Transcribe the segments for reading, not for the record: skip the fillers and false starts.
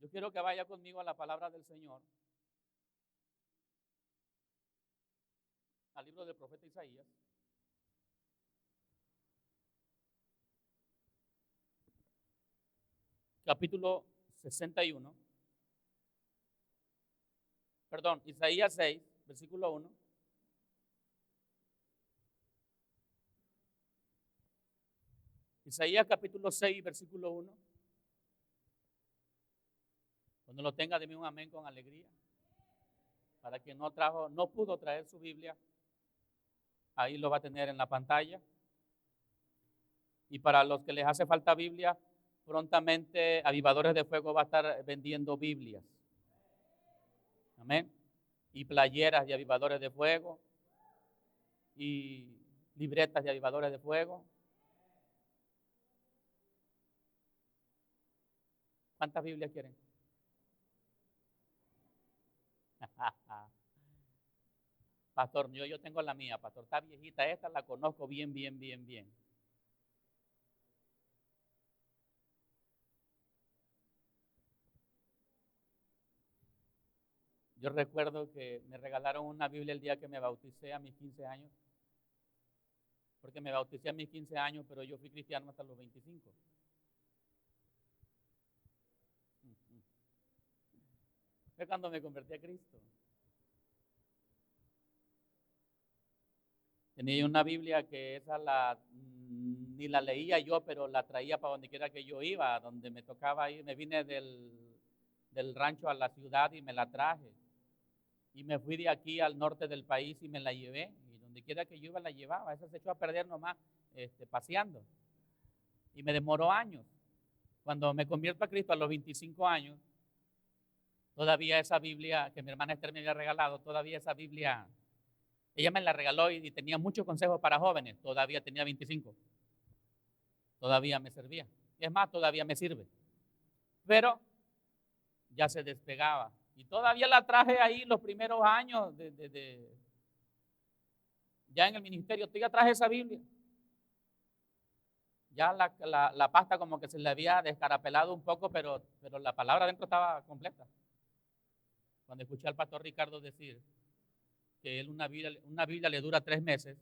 Yo quiero que vaya conmigo a la palabra del Señor, al libro del profeta Isaías. Capítulo 61. Perdón, Isaías 6, versículo 1. Isaías capítulo 6, versículo 1. Cuando lo tenga, deme un amén con alegría. Para quien no pudo traer su Biblia, ahí lo va a tener en la pantalla. Y para los que les hace falta Biblia, prontamente Avivadores de Fuego va a estar vendiendo Biblias. Amén. Y playeras de Avivadores de Fuego. Y libretas de Avivadores de Fuego. ¿Cuántas Biblias quieren? Pastor, yo tengo la mía, pastor. Está viejita esta, la conozco bien. Yo recuerdo que me regalaron una Biblia el día que me bauticé a mis 15 años. Porque me bauticé a mis 15 años, pero yo fui cristiano hasta los 25. Fue cuando me convertí a Cristo. Tenía una Biblia que ni la leía yo, pero la traía para donde quiera que yo iba, donde me tocaba ir. Me vine del rancho a la ciudad y me la traje. Y me fui de aquí al norte del país y me la llevé. Y donde quiera que yo iba la llevaba. Esa se echó a perder nomás paseando. Y me demoró años. Cuando me convierto a Cristo a los 25 años, todavía esa Biblia que mi hermana Esther me había regalado, todavía esa Biblia, ella me la regaló y tenía muchos consejos para jóvenes. Todavía tenía 25. Todavía me servía. Es más, todavía me sirve. Pero ya se despegaba. Y todavía la traje ahí los primeros años ya en el ministerio. Ya traje esa Biblia. Ya la pasta como que se le había descarapelado un poco, pero la palabra dentro estaba completa. Cuando escuché al pastor Ricardo decir que él una Biblia le dura 3 meses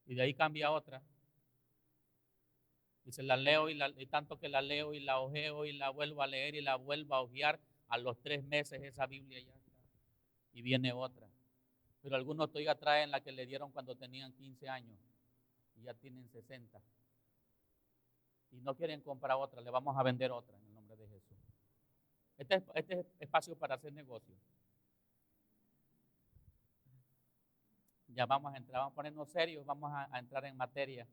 y de ahí cambia otra. Dice, la leo y tanto que la leo y la ojeo y la vuelvo a leer y la vuelvo a ojear, a los 3 meses esa Biblia ya está. Y viene otra. Pero algunos todavía traen la que le dieron cuando tenían 15 años y ya tienen 60. Y no quieren comprar otra, le vamos a vender otra en el nombre de Jesús. Este es espacio para hacer negocio. Ya vamos a entrar, vamos a ponernos serios, vamos a entrar en materia.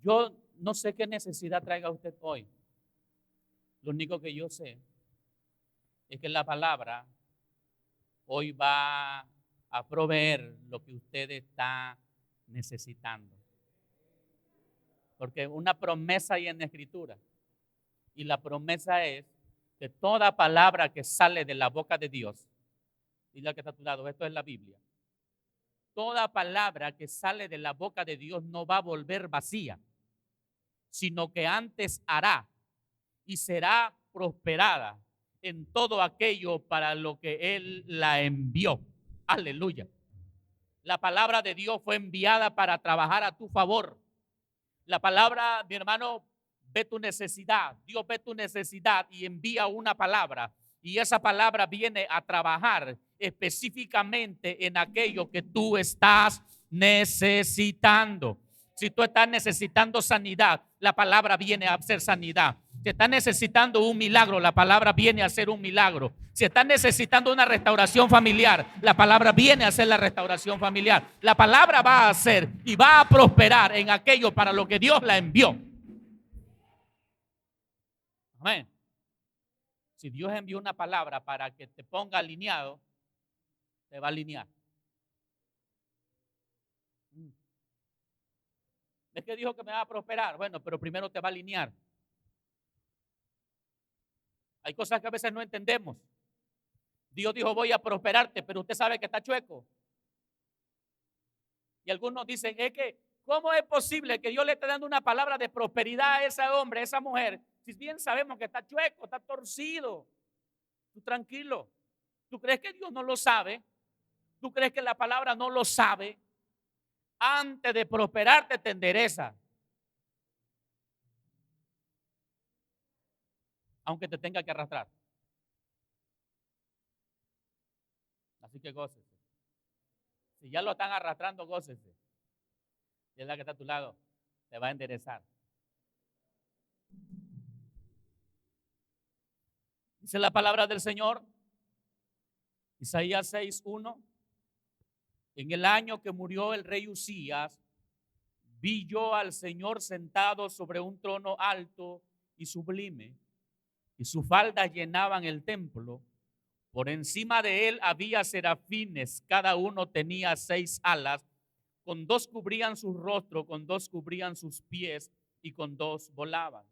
Yo no sé qué necesidad traiga usted hoy. Lo único que yo sé es que la palabra hoy va a proveer lo que usted está necesitando. Porque una promesa hay en la Escritura. Y la promesa es que toda palabra que sale de la boca de Dios, y la que está a tu lado, esto es la Biblia. Toda palabra que sale de la boca de Dios no va a volver vacía, sino que antes hará y será prosperada en todo aquello para lo que Él la envió. Aleluya. La palabra de Dios fue enviada para trabajar a tu favor. La palabra, mi hermano, ve tu necesidad. Dios ve tu necesidad y envía una palabra. Y esa palabra viene a trabajar específicamente en aquello que tú estás necesitando. Si tú estás necesitando sanidad, la palabra viene a hacer sanidad. Si estás necesitando un milagro, la palabra viene a hacer un milagro. Si estás necesitando una restauración familiar, la palabra viene a hacer la restauración familiar. La palabra va a hacer y va a prosperar en aquello para lo que Dios la envió. Amén. Si Dios envió una palabra para que te ponga alineado, te va a alinear. Es que dijo que me va a prosperar. Bueno, pero primero te va a alinear. Hay cosas que a veces no entendemos. Dios dijo, voy a prosperarte, pero usted sabe que está chueco. Y algunos dicen, es que, ¿Cómo es posible que Dios le esté dando una palabra de prosperidad a ese hombre, a esa mujer, si bien sabemos que está chueco, está torcido? Tú tranquilo. ¿Tú crees que Dios no lo sabe? ¿Tú crees que la palabra no lo sabe? Antes de prosperarte te endereza. Aunque te tenga que arrastrar. Así que gócese. Si ya lo están arrastrando, gócese. Y es la que está a tu lado, te va a enderezar. Dice la palabra del Señor, Isaías 6:1. En el año que murió el rey Usías, vi yo al Señor sentado sobre un trono alto y sublime, y sus faldas llenaban el templo. Por encima de él había serafines, cada uno tenía 6 alas, con 2 cubrían su rostro, con 2 cubrían sus pies y con 2 volaban.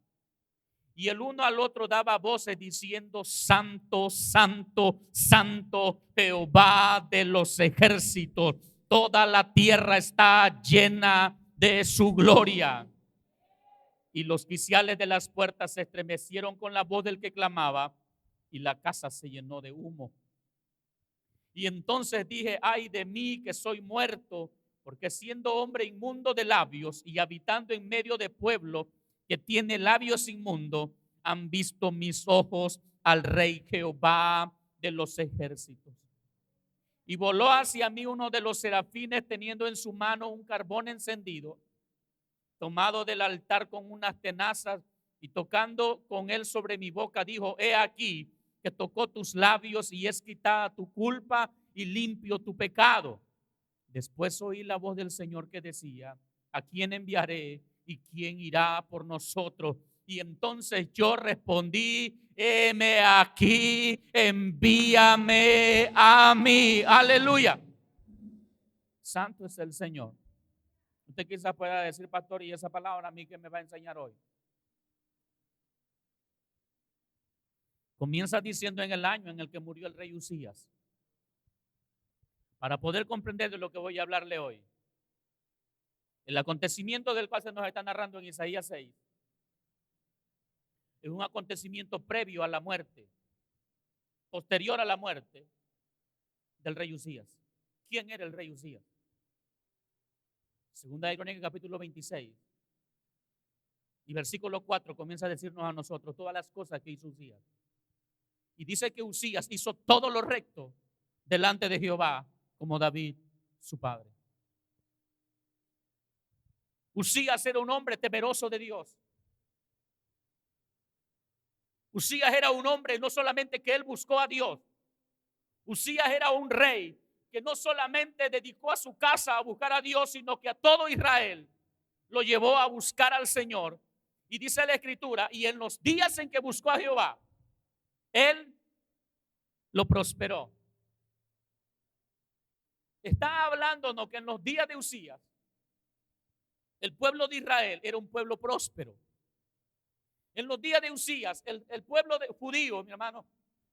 Y el uno al otro daba voces diciendo: Santo, santo, santo, Jehová de los ejércitos. Toda la tierra está llena de su gloria. Y los quiciales de las puertas se estremecieron con la voz del que clamaba, y la casa se llenó de humo. Y entonces dije: ay de mí, que soy muerto, porque siendo hombre inmundo de labios y habitando en medio de pueblo que tiene labios inmundos, han visto mis ojos al Rey Jehová de los ejércitos. Y voló hacia mí uno de los serafines, teniendo en su mano un carbón encendido, tomado del altar con unas tenazas, y tocando con él sobre mi boca, dijo: he aquí que tocó tus labios, y es quitada tu culpa y limpio tu pecado. Después oí la voz del Señor que decía: ¿a quién enviaré y quién irá por nosotros? Y entonces yo respondí: heme aquí, envíame a mí. Aleluya. Santo es el Señor. Usted quizás pueda decir: pastor, ¿y esa palabra a mí qué me va a enseñar hoy? Comienza diciendo: en el año en el que murió el rey Usías. Para poder comprender de lo que voy a hablarle hoy, el acontecimiento del cual se nos está narrando en Isaías 6 es un acontecimiento previo a la muerte, posterior a la muerte del rey Usías. ¿Quién era el rey Usías? Segunda de Crónicas, capítulo 26 y versículo 4 comienza a decirnos a nosotros todas las cosas que hizo Usías. Y dice que Usías hizo todo lo recto delante de Jehová, como David, su padre. Usías era un hombre temeroso de Dios. Usías era un hombre no solamente que él buscó a Dios. Usías era un rey que no solamente dedicó a su casa a buscar a Dios, sino que a todo Israel lo llevó a buscar al Señor. Y dice la Escritura: y en los días en que buscó a Jehová, él lo prosperó. Está hablándonos que en los días de Usías, el pueblo de Israel era un pueblo próspero. En los días de Usías, el pueblo judío, mi hermano,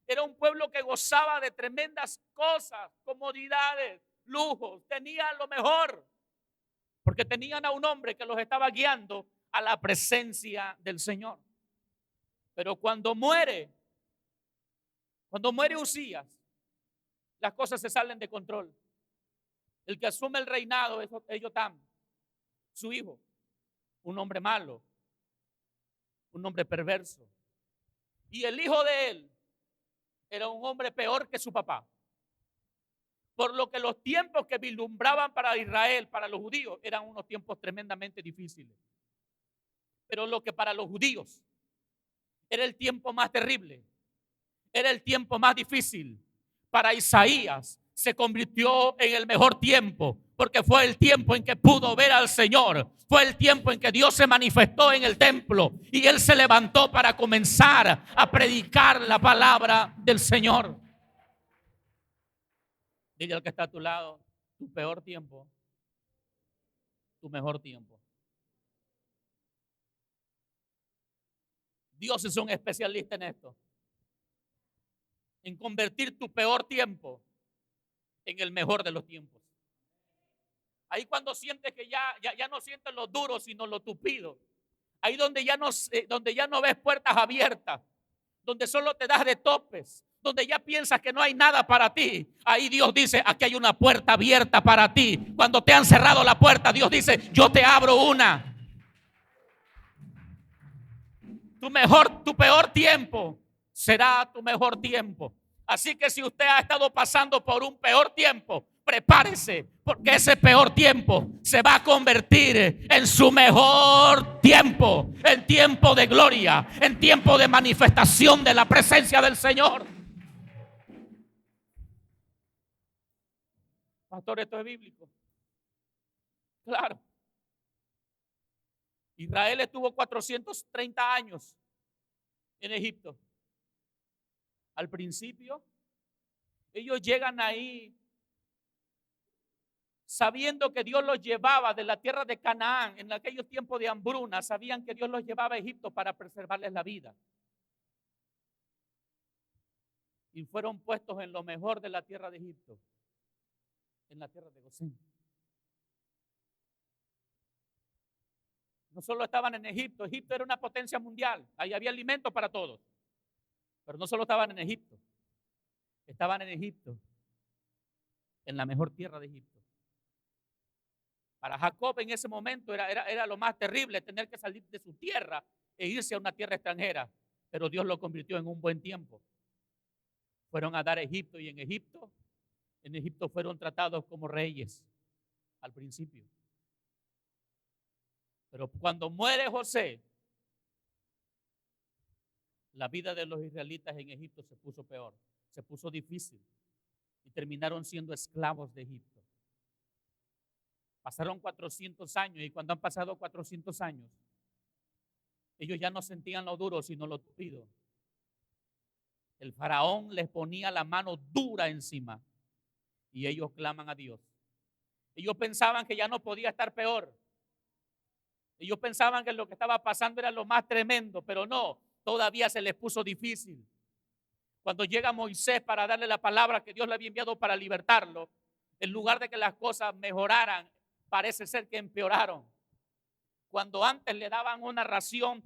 era un pueblo que gozaba de tremendas cosas, comodidades, lujos, tenía lo mejor, porque tenían a un hombre que los estaba guiando a la presencia del Señor. Pero cuando muere Usías, las cosas se salen de control. El que asume el reinado es Jotam, su hijo, un hombre malo, un hombre perverso. Y el hijo de él era un hombre peor que su papá. Por lo que los tiempos que vislumbraban para Israel, para los judíos, eran unos tiempos tremendamente difíciles. Pero lo que para los judíos era el tiempo más terrible, era el tiempo más difícil, para Isaías se convirtió en el mejor tiempo, porque fue el tiempo en que pudo ver al Señor. Fue el tiempo en que Dios se manifestó en el templo y él se levantó para comenzar a predicar la palabra del Señor. Dile al que está a tu lado: tu peor tiempo, tu mejor tiempo. Dios es un especialista en esto, en convertir tu peor tiempo en el mejor de los tiempos. Ahí cuando sientes que ya no sientes lo duro, sino lo tupido. Ahí donde ya no ves puertas abiertas, donde solo te das de topes, donde ya piensas que no hay nada para ti. Ahí Dios dice, aquí hay una puerta abierta para ti. Cuando te han cerrado la puerta, Dios dice, yo te abro una. Tu peor tiempo será tu mejor tiempo. Así que si usted ha estado pasando por un peor tiempo, prepárese, porque ese peor tiempo se va a convertir en su mejor tiempo, en tiempo de gloria, en tiempo de manifestación de la presencia del Señor. Pastor, esto es bíblico. Claro. Israel estuvo 430 años en Egipto. Al principio, ellos llegan ahí sabiendo que Dios los llevaba de la tierra de Canaán en aquellos tiempos de hambruna. Sabían que Dios los llevaba a Egipto para preservarles la vida. Y fueron puestos en lo mejor de la tierra de Egipto, en la tierra de Gosén. No solo estaban en Egipto, Egipto era una potencia mundial, ahí había alimento para todos. Pero no solo estaban en Egipto, estaban en Egipto, en la mejor tierra de Egipto. Para Jacob en ese momento era lo más terrible, tener que salir de su tierra e irse a una tierra extranjera. Pero Dios lo convirtió en un buen tiempo. Fueron a dar a Egipto y en Egipto fueron tratados como reyes al principio. Pero cuando muere José, la vida de los israelitas en Egipto se puso peor, se puso difícil y terminaron siendo esclavos de Egipto. Pasaron 400 años y cuando han pasado 400 años, ellos ya no sentían lo duro, sino lo tupido. El faraón les ponía la mano dura encima y ellos claman a Dios. Ellos pensaban que ya no podía estar peor. Ellos pensaban que lo que estaba pasando era lo más tremendo, pero no, todavía se les puso difícil. Cuando llega Moisés para darle la palabra que Dios le había enviado para libertarlo, en lugar de que las cosas mejoraran, parece ser que empeoraron. Cuando antes le daban una ración,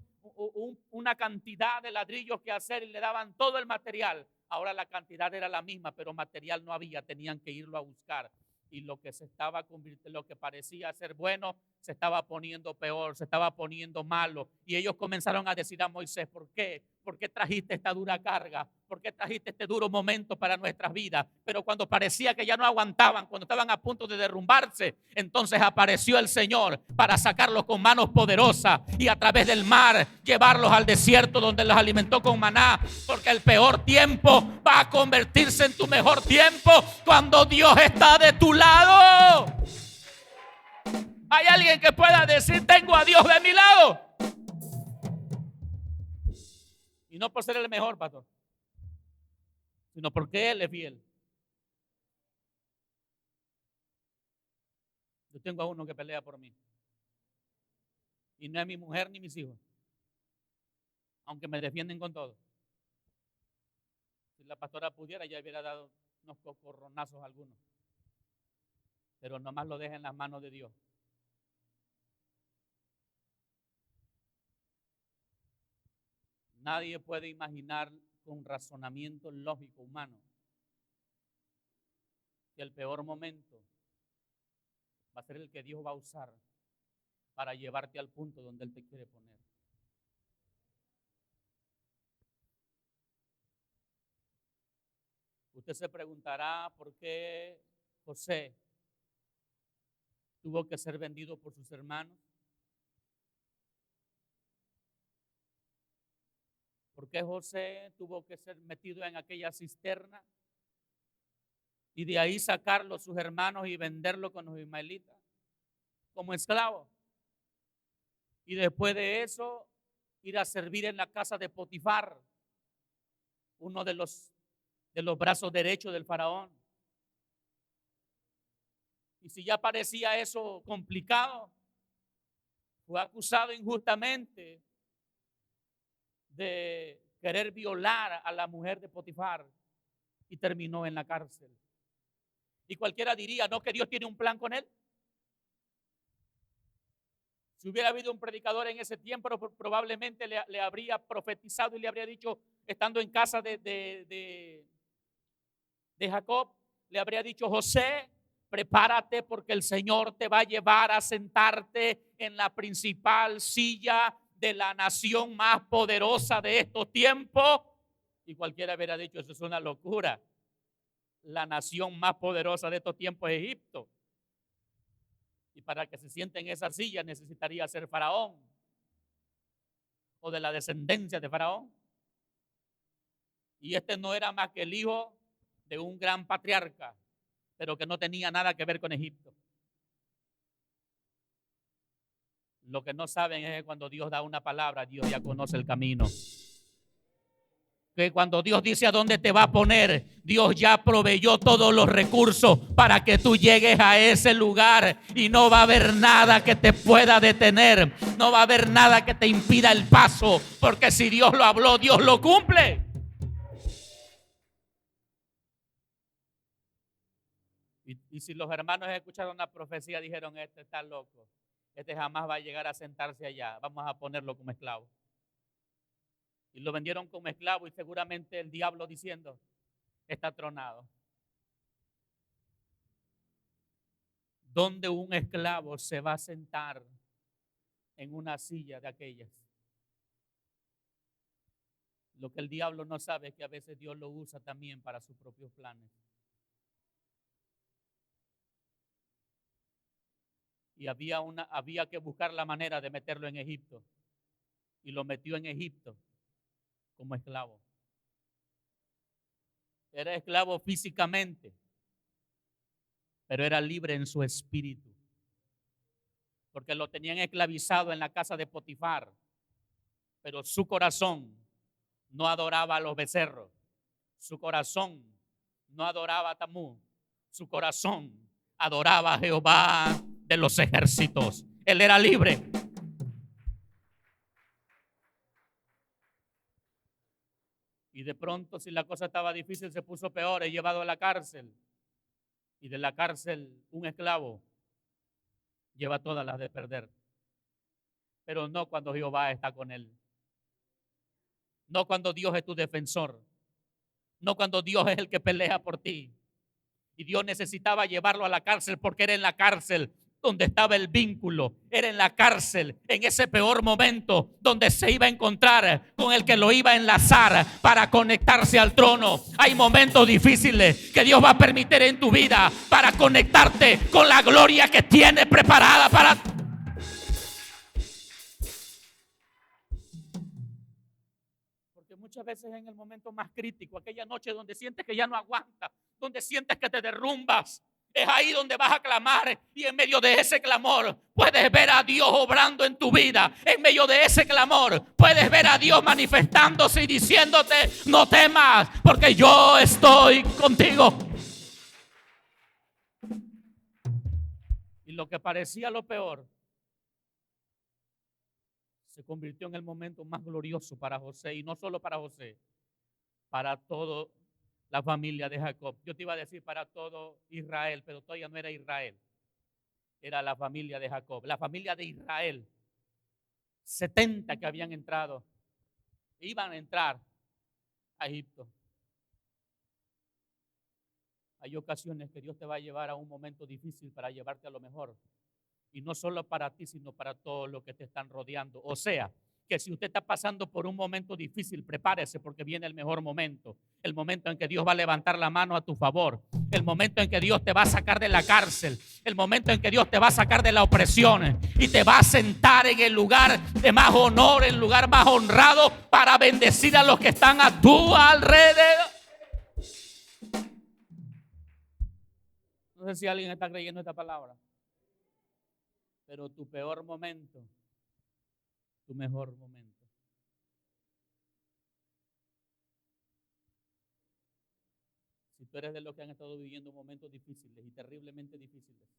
una cantidad de ladrillos que hacer y le daban todo el material, ahora la cantidad era la misma, pero material no había, tenían que irlo a buscar. Y lo que se estaba convirtiendo, lo que parecía ser bueno, se estaba poniendo peor, se estaba poniendo malo. Y ellos comenzaron a decir a Moisés, ¿por qué? ¿Por qué trajiste esta dura carga? ¿Por qué trajiste este duro momento para nuestras vidas? Pero cuando parecía que ya no aguantaban, cuando estaban a punto de derrumbarse, entonces apareció el Señor para sacarlos con manos poderosas y a través del mar llevarlos al desierto donde los alimentó con maná. Porque el peor tiempo va a convertirse en tu mejor tiempo cuando Dios está de tu lado. ¿Hay alguien que pueda decir, tengo a Dios de mi lado? Y no por ser el mejor, pastor, sino porque Él es fiel. Yo tengo a uno que pelea por mí. Y no es mi mujer ni mis hijos. Aunque me defienden con todo. Si la pastora pudiera, ya hubiera dado unos cocorronazos a algunos. Pero nomás lo deja en las manos de Dios. Nadie puede imaginar con razonamiento lógico humano que el peor momento va a ser el que Dios va a usar para llevarte al punto donde Él te quiere poner. Usted se preguntará por qué José tuvo que ser vendido por sus hermanos. ¿Por qué José tuvo que ser metido en aquella cisterna y de ahí sacarlo sus hermanos y venderlo con los ismaelitas como esclavo? Y después de eso ir a servir en la casa de Potifar, uno de los brazos derechos del faraón. Y si ya parecía eso complicado, fue acusado injustamente de querer violar a la mujer de Potifar y terminó en la cárcel. Y cualquiera diría, ¿no que Dios tiene un plan con él? Si hubiera habido un predicador en ese tiempo, probablemente le habría profetizado y le habría dicho, estando en casa de Jacob, le habría dicho: José, prepárate porque el Señor te va a llevar a sentarte en la principal silla de la nación más poderosa de estos tiempos. Y cualquiera hubiera dicho: eso es una locura. La nación más poderosa de estos tiempos es Egipto. Y para que se siente en esa silla necesitaría ser faraón o de la descendencia de faraón. Y este no era más que el hijo de un gran patriarca, pero que no tenía nada que ver con Egipto. Lo que no saben es que cuando Dios da una palabra, Dios ya conoce el camino. Que cuando Dios dice a dónde te va a poner, Dios ya proveyó todos los recursos para que tú llegues a ese lugar y no va a haber nada que te pueda detener, no va a haber nada que te impida el paso, porque si Dios lo habló, Dios lo cumple. Y si los hermanos escucharon la profecía, dijeron: este está loco, este jamás va a llegar a sentarse allá, vamos a ponerlo como esclavo. Y lo vendieron como esclavo, y seguramente el diablo diciendo: está tronado. ¿Dónde un esclavo se va a sentar en una silla de aquellas? Lo que el diablo no sabe es que a veces Dios lo usa también para sus propios planes. Y había que buscar la manera de meterlo en Egipto. Y lo metió en Egipto como esclavo. Era esclavo físicamente, pero era libre en su espíritu. Porque lo tenían esclavizado en la casa de Potifar. Pero su corazón no adoraba a los becerros. Su corazón no adoraba a Tamuz. Su corazón adoraba a Jehová de los ejércitos. Él era libre. Y de pronto, si la cosa estaba difícil, se puso peor. Es llevado a la cárcel. Y de la cárcel, un esclavo lleva todas las de perder. Pero no cuando Jehová está con él. No cuando Dios es tu defensor. No cuando Dios es el que pelea por ti. Y Dios necesitaba llevarlo a la cárcel porque era en la cárcel donde estaba el vínculo. Era en la cárcel, en ese peor momento, donde se iba a encontrar con el que lo iba a enlazar para conectarse al trono. Hay momentos difíciles que Dios va a permitir en tu vida para conectarte con la gloria que tiene preparada para ti. Porque muchas veces en el momento más crítico, aquella noche donde sientes que ya no aguantas, donde sientes que te derrumbas, es ahí donde vas a clamar, y en medio de ese clamor puedes ver a Dios obrando en tu vida. En medio de ese clamor puedes ver a Dios manifestándose y diciéndote: no temas, porque yo estoy contigo. Y lo que parecía lo peor se convirtió en el momento más glorioso para José, y no solo para José, para toda la familia de Jacob. Yo te iba a decir para todo Israel, pero todavía no era Israel, era la familia de Jacob, la familia de Israel. 70 que habían entrado, iban a entrar a Egipto. Hay ocasiones que Dios te va a llevar a un momento difícil para llevarte a lo mejor. Y no solo para ti, sino para todos los que te están rodeando. O sea, que si usted está pasando por un momento difícil, prepárese porque viene el mejor momento. El momento en que Dios va a levantar la mano a tu favor. El momento en que Dios te va a sacar de la cárcel. El momento en que Dios te va a sacar de la opresión y te va a sentar en el lugar de más honor, en el lugar más honrado, para bendecir a los que están a tu alrededor. No sé si alguien está creyendo esta palabra. Pero tu peor momento, tu mejor momento. Si tú eres de los que han estado viviendo momentos difíciles y terriblemente difíciles,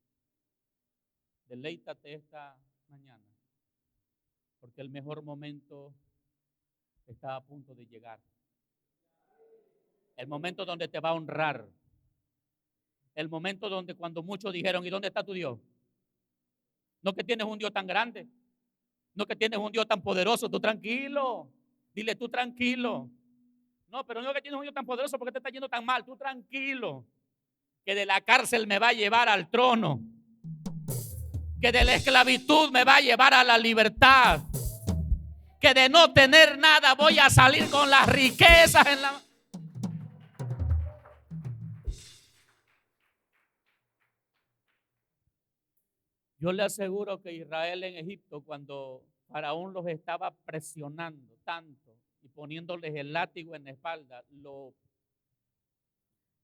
deleítate esta mañana, porque el mejor momento está a punto de llegar. El momento donde te va a honrar. El momento donde cuando muchos dijeron: ¿y dónde está tu Dios? No que tienes un Dios tan grande. No que tienes un Dios tan poderoso, tú tranquilo. Dile tú tranquilo. No, pero no que tienes un Dios tan poderoso porque te está yendo tan mal, tú tranquilo. Que de la cárcel me va a llevar al trono. Que de la esclavitud me va a llevar a la libertad. Que de no tener nada voy a salir con las riquezas en la... Yo le aseguro que Israel en Egipto, cuando Faraón los estaba presionando tanto y poniéndoles el látigo en la espalda,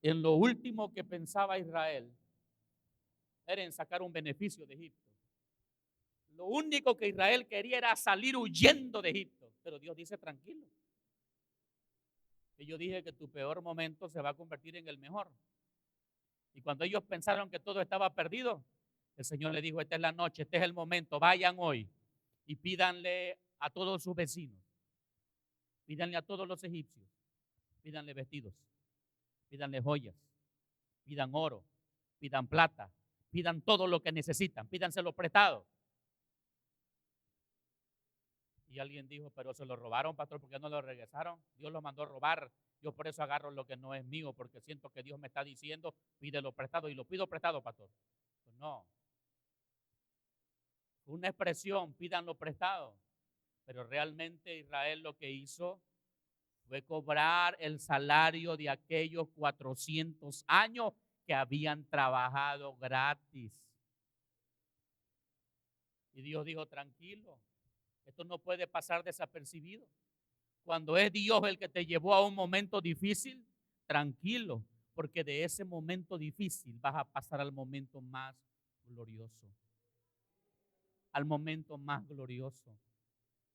en lo último que pensaba Israel era en sacar un beneficio de Egipto. Lo único que Israel quería era salir huyendo de Egipto. Pero Dios dice tranquilo. Y yo dije que tu peor momento se va a convertir en el mejor. Y cuando ellos pensaron que todo estaba perdido, el Señor le dijo, esta es la noche, este es el momento, vayan hoy y pídanle a todos sus vecinos, pídanle a todos los egipcios, pídanle vestidos, pídanle joyas, pidan oro, pidan plata, pidan todo lo que necesitan, pídanselo prestado. Y alguien dijo, pero se lo robaron, pastor, ¿por qué no lo regresaron? Dios lo mandó a robar. Yo por eso agarro lo que no es mío, porque siento que Dios me está diciendo, pídelo prestado, y lo pido prestado, pastor. Pues no. Una expresión, pídanlo prestado. Pero realmente Israel lo que hizo fue cobrar el salario de aquellos 400 años que habían trabajado gratis. Y Dios dijo, tranquilo, esto no puede pasar desapercibido. Cuando es Dios el que te llevó a un momento difícil, tranquilo, porque de ese momento difícil vas a pasar al momento más glorioso. Al momento más glorioso.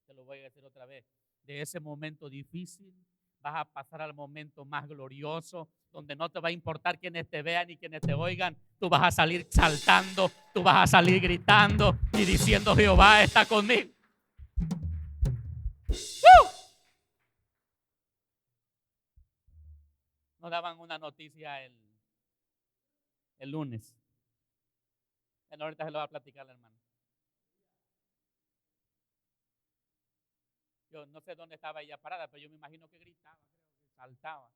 Te lo voy a decir otra vez. De ese momento difícil vas a pasar al momento más glorioso, donde no te va a importar quienes te vean y quienes te oigan. Tú vas a salir saltando, tú vas a salir gritando y diciendo, Jehová está conmigo. Nos daban una noticia el lunes. Ahorita se lo va a platicar la hermana. Yo no sé dónde estaba ella parada, pero yo me imagino que gritaba, creo que saltaba.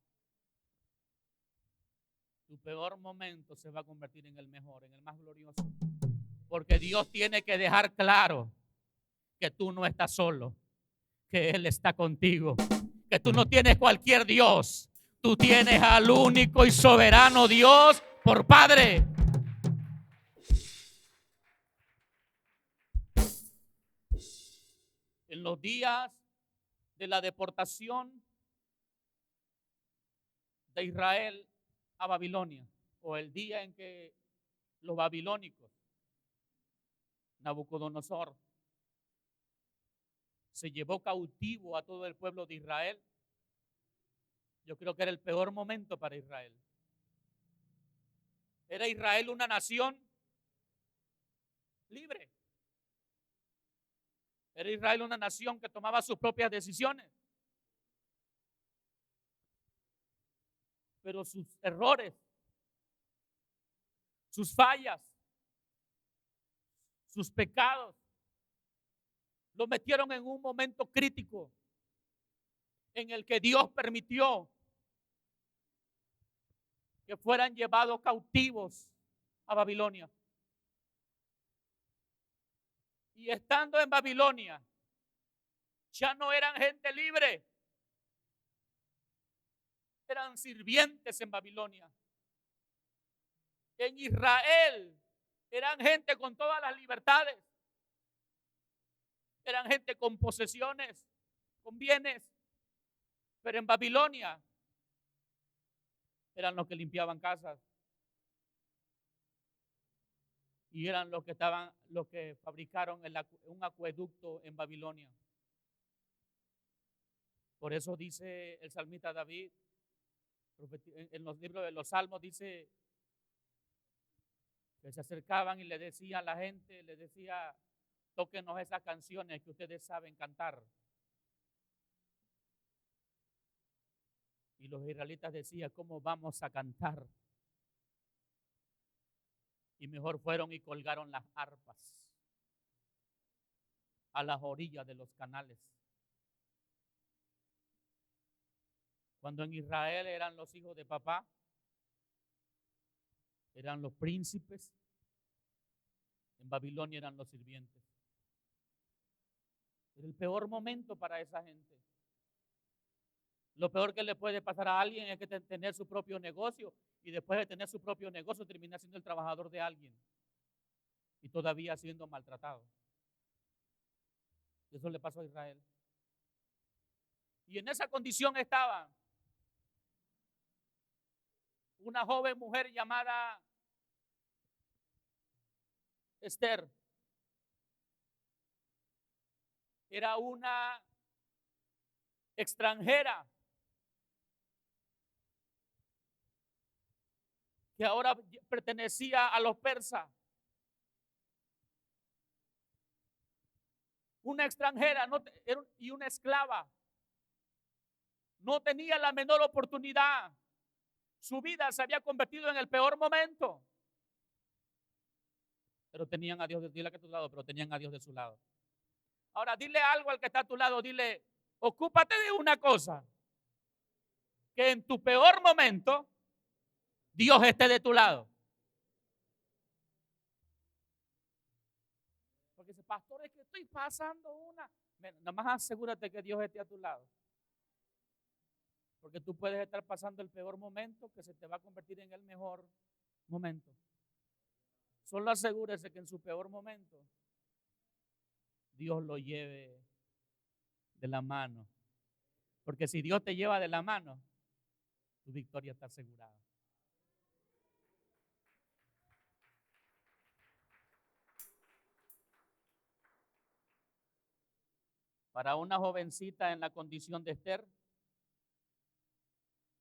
Tu peor momento se va a convertir en el mejor, en el más glorioso. Porque Dios tiene que dejar claro que tú no estás solo, que Él está contigo, que tú no tienes cualquier Dios, tú tienes al único y soberano Dios por Padre. En los días de la deportación de Israel a Babilonia, o el día en que los babilónicos, Nabucodonosor, se llevó cautivo a todo el pueblo de Israel, yo creo que era el peor momento para Israel. Era Israel una nación libre. Era Israel una nación que tomaba sus propias decisiones. Pero sus errores, sus fallas, sus pecados, lo metieron en un momento crítico en el que Dios permitió que fueran llevados cautivos a Babilonia. Y estando en Babilonia, ya no eran gente libre, eran sirvientes en Babilonia. En Israel eran gente con todas las libertades, eran gente con posesiones, con bienes, pero en Babilonia eran los que limpiaban casas y eran los que fabricaron un acueducto en Babilonia. Por eso dice el salmista David, en los libros de los Salmos dice que se acercaban y le decía a la gente, le decía, tóquenos esas canciones que ustedes saben cantar. Y los israelitas decían, ¿cómo vamos a cantar? Y mejor fueron y colgaron las arpas. a las orillas de los canales. Cuando en Israel eran los hijos de papá, eran los príncipes, en Babilonia eran los sirvientes. Era el peor momento para esa gente. Lo peor que le puede pasar a alguien es que tener su propio negocio y después de tener su propio negocio terminar siendo el trabajador de alguien y todavía siendo maltratado. Eso le pasó a Israel. Y en esa condición estaba una joven mujer llamada Esther. Era una extranjera que ahora pertenecía a los persas. Una extranjera y una esclava. No tenía la menor oportunidad. Su vida se había convertido en el peor momento. Pero tenían a Dios, dile que a tu lado, pero tenían a Dios de su lado. Ahora dile algo al que está a tu lado, dile, ocúpate de una cosa, que en tu peor momento Dios esté de tu lado. Porque dice, pastor, es que estoy pasando una. Nada más asegúrate que Dios esté a tu lado. Porque tú puedes estar pasando el peor momento que se te va a convertir en el mejor momento. Solo asegúrese que en su peor momento Dios lo lleve de la mano. Porque si Dios te lleva de la mano, tu victoria está asegurada. Para una jovencita en la condición de Esther,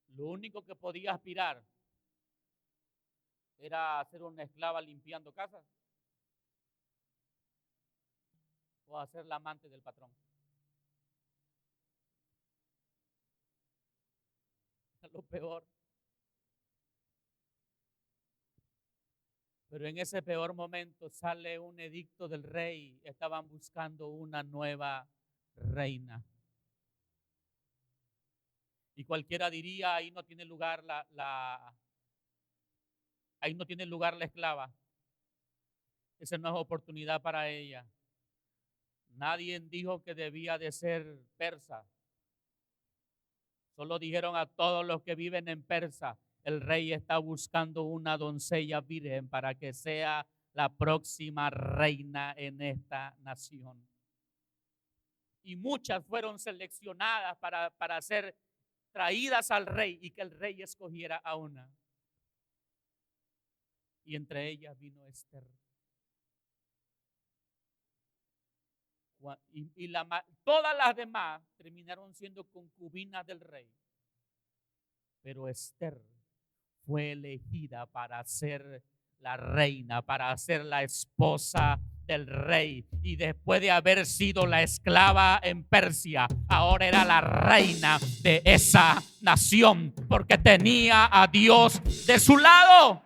lo único que podía aspirar era ser una esclava limpiando casas o a ser la amante del patrón. Lo peor. Pero en ese peor momento sale un edicto del rey. Estaban buscando una nueva reina. Y cualquiera diría, ahí no tiene lugar ahí no tiene lugar la esclava. Esa no es oportunidad para ella. Nadie dijo que debía de ser persa. Solo dijeron a todos los que viven en Persa, el rey está buscando una doncella virgen para que sea la próxima reina en esta nación. Y muchas fueron seleccionadas para ser traídas al rey y que el rey escogiera a una. Y entre ellas vino Esther. Y todas las demás terminaron siendo concubinas del rey. Pero Esther fue elegida para ser la reina, para ser la esposa del rey. Y después de haber sido la esclava en Persia, ahora era la reina de esa nación, porque tenía a Dios de su lado.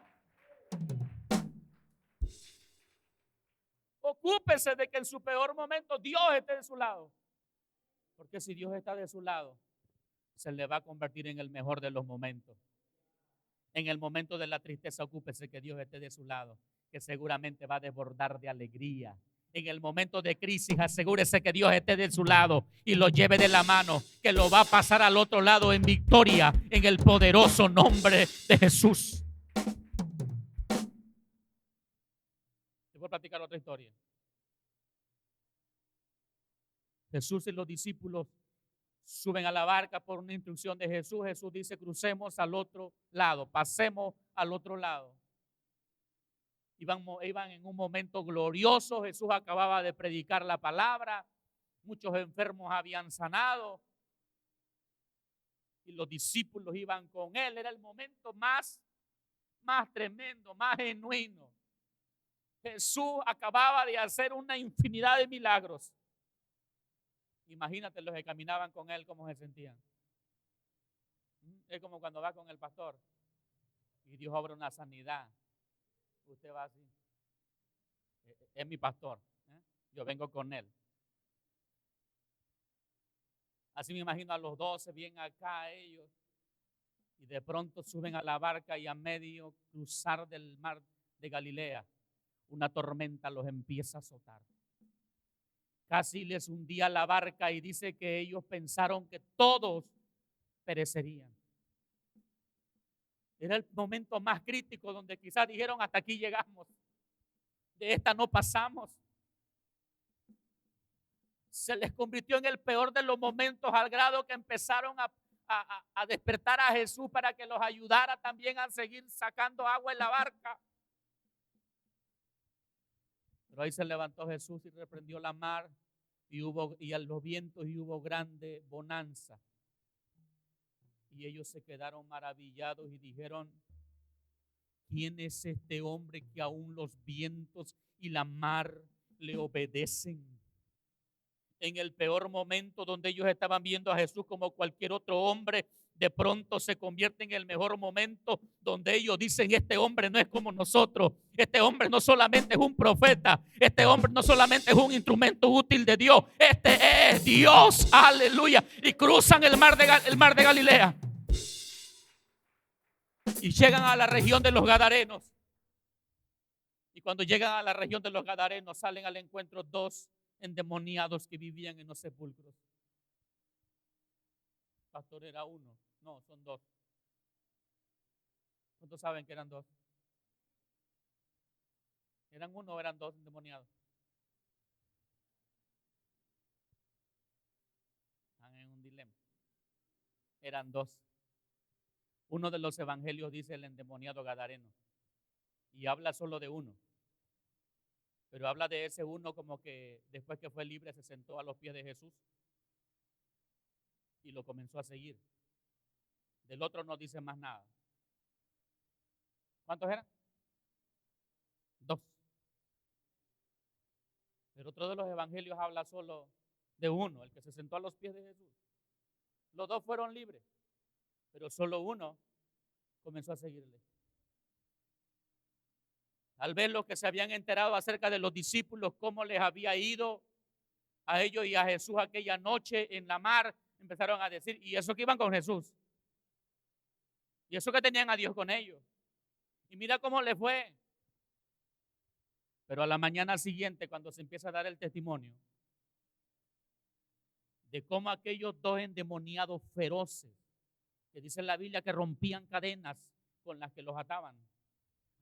Ocúpese de que en su peor momento Dios esté de su lado. Porque si Dios está de su lado, se le va a convertir en el mejor de los momentos. En el momento de la tristeza, ocúpese que Dios esté de su lado, que seguramente va a desbordar de alegría. En el momento de crisis, asegúrese que Dios esté de su lado y lo lleve de la mano, que lo va a pasar al otro lado en victoria, en el poderoso nombre de Jesús. Te voy a platicar otra historia. Jesús y los discípulos suben a la barca por una instrucción de Jesús. Jesús dice, crucemos al otro lado, pasemos al otro lado. Iban en un momento glorioso. Jesús acababa de predicar la palabra. Muchos enfermos habían sanado. Y los discípulos iban con él. Era el momento más tremendo, más genuino. Jesús acababa de hacer una infinidad de milagros. Imagínate los que caminaban con él, cómo se sentían. Es como cuando va con el pastor y Dios obra una sanidad. Usted va así. Es mi pastor. Yo vengo con él. Así me imagino a los 12 bien acá ellos. Y de pronto suben a la barca y a medio cruzar del mar de Galilea, una tormenta los empieza a azotar. Casi les hundía la barca y dice que ellos pensaron que todos perecerían. Era el momento más crítico donde quizás dijeron hasta aquí llegamos, de esta no pasamos. Se les convirtió en el peor de los momentos al grado que empezaron a despertar a Jesús para que los ayudara también a seguir sacando agua en la barca. Pero ahí se levantó Jesús y reprendió la mar y a los vientos y hubo grande bonanza. Y ellos se quedaron maravillados y dijeron: ¿quién es este hombre que aún los vientos y la mar le obedecen? En el peor momento donde ellos estaban viendo a Jesús como cualquier otro hombre, de pronto se convierte en el mejor momento donde ellos dicen: este hombre no es como nosotros, este hombre no solamente es un profeta, este hombre no solamente es un instrumento útil de Dios, este es Dios, aleluya. Y cruzan el mar de Galilea y llegan a la región de los Gadarenos. Y cuando llegan a la región de los Gadarenos salen al encuentro dos endemoniados que vivían en los sepulcros. Pastor, era uno. No, son dos. ¿Cuántos saben que eran dos? ¿Eran uno o eran dos endemoniados? Están en un dilema. Eran dos. Uno de los evangelios dice el endemoniado gadareno y habla solo de uno. Pero habla de ese uno como que después que fue libre se sentó a los pies de Jesús y lo comenzó a seguir. Del otro no dice más nada. ¿Cuántos eran? Dos. Pero otro de los evangelios habla solo de uno, el que se sentó a los pies de Jesús. Los dos fueron libres, pero solo uno comenzó a seguirle. Tal vez los que se habían enterado acerca de los discípulos, cómo les había ido a ellos y a Jesús aquella noche en la mar, empezaron a decir: y eso que iban con Jesús, y eso que tenían a Dios con ellos, y mira cómo les fue. Pero a la mañana siguiente, cuando se empieza a dar el testimonio de cómo aquellos dos endemoniados feroces, que dice en la Biblia que rompían cadenas con las que los ataban,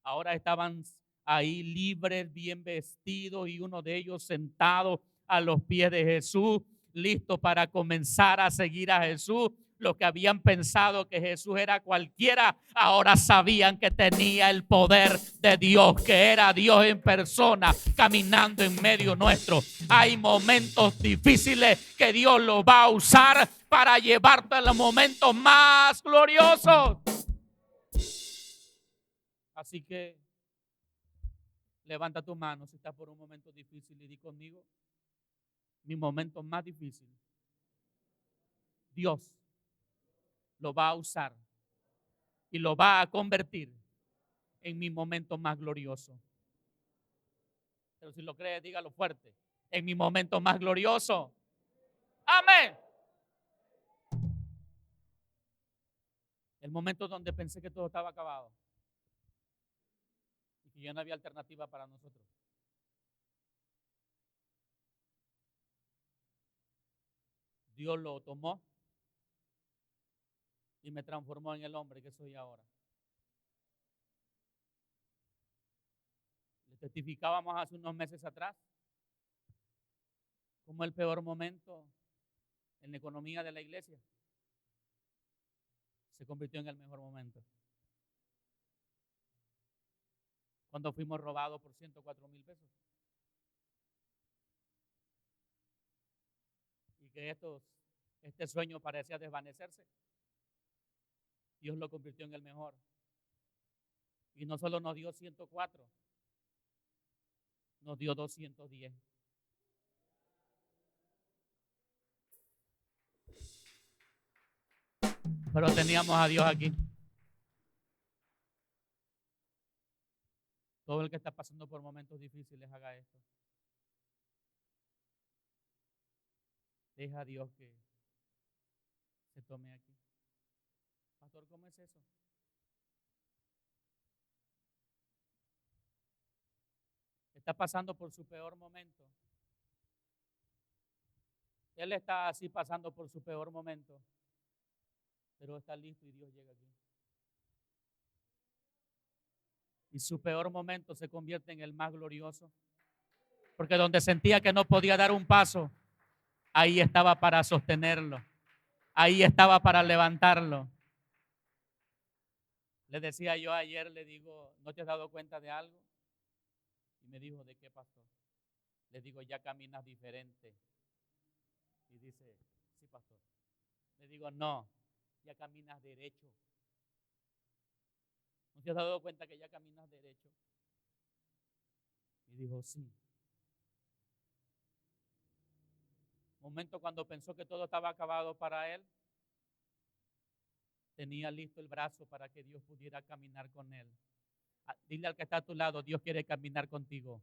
ahora estaban ahí libres, bien vestidos, y uno de ellos sentado a los pies de Jesús, listo para comenzar a seguir a Jesús. Los que habían pensado que Jesús era cualquiera, ahora sabían que tenía el poder de Dios, que era Dios en persona, caminando en medio nuestro. Hay momentos difíciles que Dios los va a usar para llevarte a los momentos más gloriosos. Así que levanta tu mano si estás por un momento difícil y di conmigo: mi momento más difícil, Dios lo va a usar y lo va a convertir en mi momento más glorioso. Pero si lo crees, dígalo fuerte: en mi momento más glorioso. Amén. El momento donde pensé que todo estaba acabado y que ya no había alternativa para nosotros. Dios lo tomó y me transformó en el hombre que soy ahora. Le testificábamos hace unos meses atrás como el peor momento en la economía de la iglesia se convirtió en el mejor momento. Cuando fuimos robados por 104,000 pesos. Y que este sueño parecía desvanecerse. Dios lo convirtió en el mejor. Y no solo nos dio 104, nos dio 210. Pero teníamos a Dios aquí. Todo el que está pasando por momentos difíciles, haga esto. Deja a Dios se tome aquí. Pastor, ¿cómo es eso? Está pasando por su peor momento. Él está así pasando por su peor momento, pero está listo y Dios llega aquí. Y su peor momento se convierte en el más glorioso. Porque donde sentía que no podía dar un paso, ahí estaba para sostenerlo. Ahí estaba para levantarlo. Le decía yo ayer, le digo, ¿no te has dado cuenta de algo? Y me dijo, ¿de qué, pastor? Le digo, ya caminas diferente. Y dice, sí, pastor. Le digo, no, ya caminas derecho. ¿No te has dado cuenta que ya caminas derecho? Y dijo, sí. Momento cuando pensó que todo estaba acabado para él, tenía listo el brazo para que Dios pudiera caminar con él. Dile al que está a tu lado, Dios quiere caminar contigo.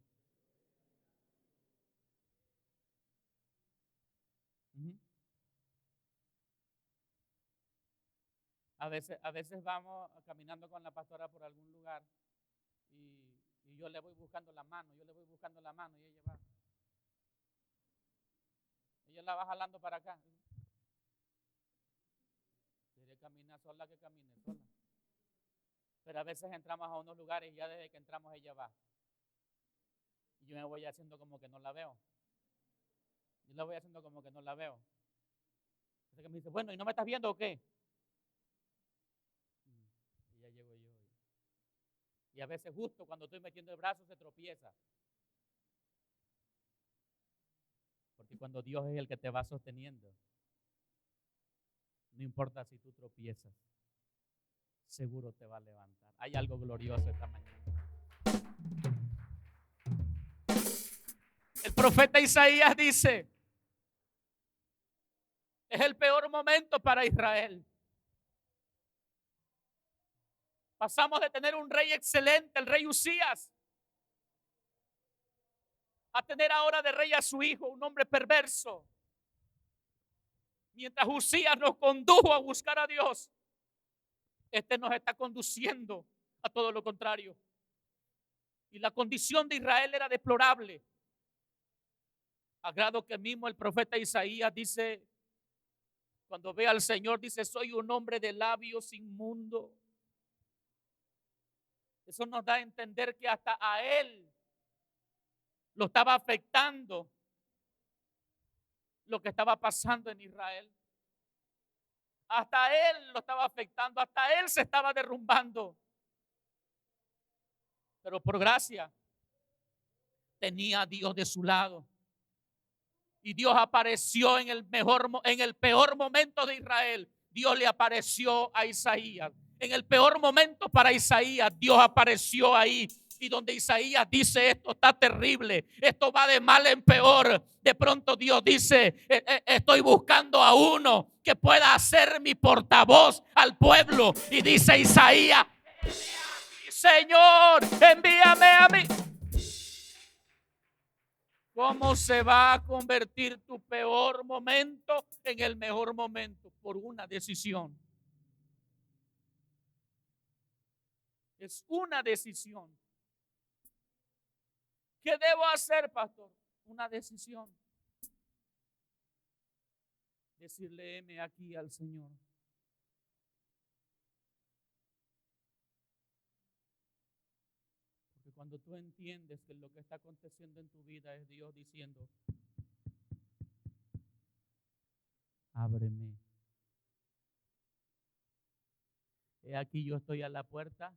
Uh-huh. A veces vamos caminando con la pastora por algún lugar y yo le voy buscando la mano, y ella la va jalando para acá. Quiere caminar sola, que camine sola. Pero a veces entramos a unos lugares y ya desde que entramos ella va. Y yo me voy haciendo como que no la veo. Yo la voy haciendo como que no la veo. Entonces que me dice, bueno, ¿y no me estás viendo o qué? Y ya llego yo. Y a veces justo cuando estoy metiendo el brazo se tropieza. Porque cuando Dios es el que te va sosteniendo, no importa si tú tropiezas, seguro te va a levantar. Hay algo glorioso esta mañana. El profeta Isaías dice, es el peor momento para Israel. Pasamos de tener un rey excelente, el rey Usías, a tener ahora de rey a su hijo, un hombre perverso. Mientras Usías nos condujo a buscar a Dios, este nos está conduciendo a todo lo contrario. Y la condición de Israel era deplorable. A grado que mismo el profeta Isaías dice, cuando ve al Señor, dice, soy un hombre de labios inmundos. Eso nos da a entender que hasta a él lo estaba afectando lo que estaba pasando en Israel. Hasta él lo estaba afectando, hasta él se estaba derrumbando. Pero por gracia tenía a Dios de su lado. Y Dios apareció en el peor momento de Israel. Dios le apareció a Isaías. En el peor momento para Isaías, Dios apareció ahí. Y donde Isaías dice, esto está terrible, esto va de mal en peor, de pronto Dios dice, estoy buscando a uno que pueda ser mi portavoz al pueblo. Y dice Isaías, Señor, envíame a mí. ¿Cómo se va a convertir tu peor momento en el mejor momento? Por una decisión. Es una decisión. ¿Qué debo hacer, pastor? Una decisión. Decirle, heme aquí al Señor. Porque cuando tú entiendes que lo que está aconteciendo en tu vida es Dios diciendo, ábreme. He aquí yo estoy a la puerta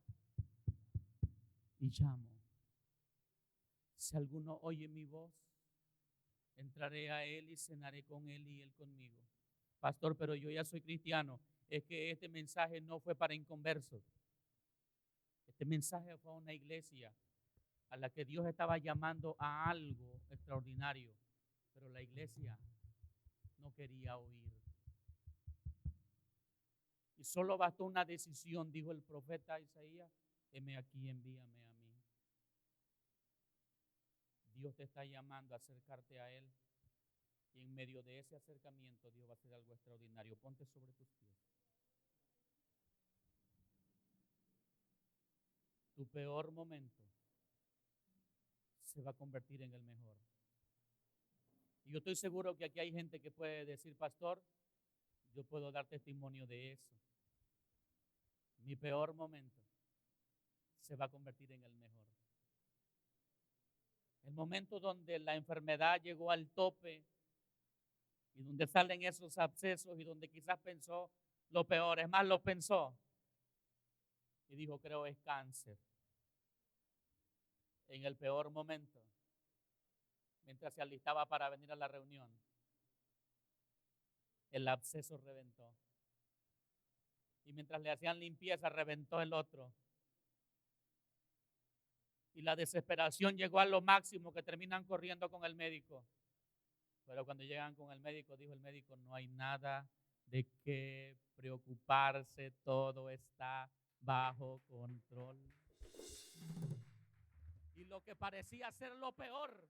y llamo. Si alguno oye mi voz, entraré a él y cenaré con él y él conmigo. Pastor, pero yo ya soy cristiano. Es que este mensaje no fue para inconversos. Este mensaje fue a una iglesia a la que Dios estaba llamando a algo extraordinario, pero la iglesia no quería oír. Y solo bastó una decisión, dijo el profeta Isaías, heme aquí, envíame a mí. Dios te está llamando a acercarte a Él y en medio de ese acercamiento Dios va a hacer algo extraordinario. extraordinario. Ponte sobre tus pies. Tu peor momento se va a convertir en el mejor. Y yo estoy seguro que aquí hay gente que puede decir, pastor, yo puedo dar testimonio de eso. Mi peor momento se va a convertir en el mejor. El momento donde la enfermedad llegó al tope y donde salen esos abscesos y donde quizás pensó lo peor, es más, lo pensó y dijo, creo es cáncer. En el peor momento, mientras se alistaba para venir a la reunión, el absceso reventó. Y mientras le hacían limpieza, reventó el otro. Y la desesperación llegó a lo máximo que terminan corriendo con el médico. Pero cuando llegan con el médico, dijo el médico, no hay nada de qué preocuparse, todo está bajo control. Y lo que parecía ser lo peor